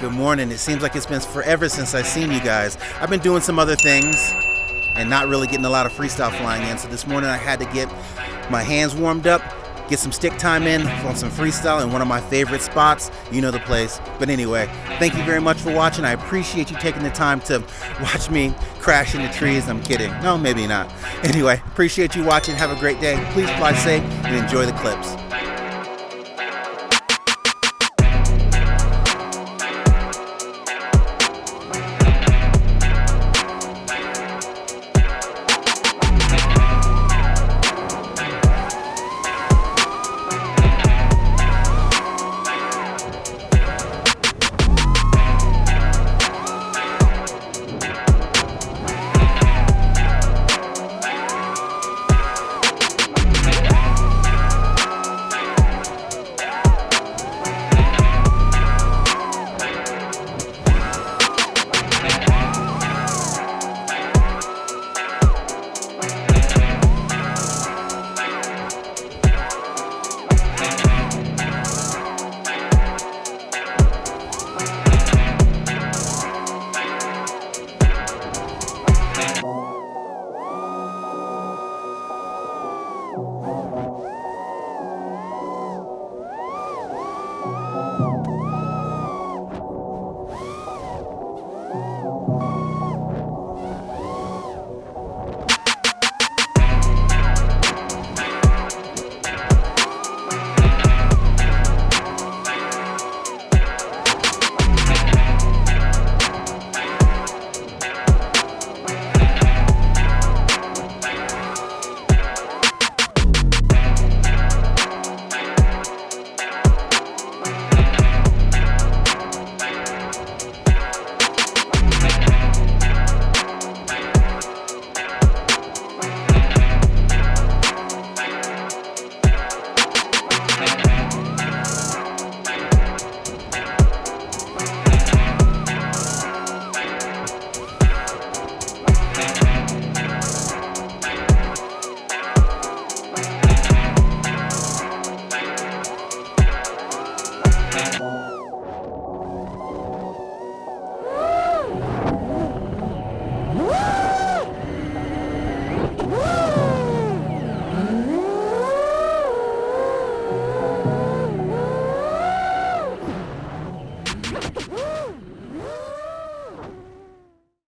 Good morning. It seems like it's been forever since I've seen you guys. I've been doing some other things and not really getting a lot of freestyle flying in. So this morning I had to get my hands warmed up, get some stick time in on some freestyle in one of my favorite spots. You know the place. But anyway, thank you very much for watching. I appreciate you taking the time to watch me crash into trees. I'm kidding. No, maybe not. Anyway, appreciate you watching. Have a great day. Please fly safe and enjoy the clips.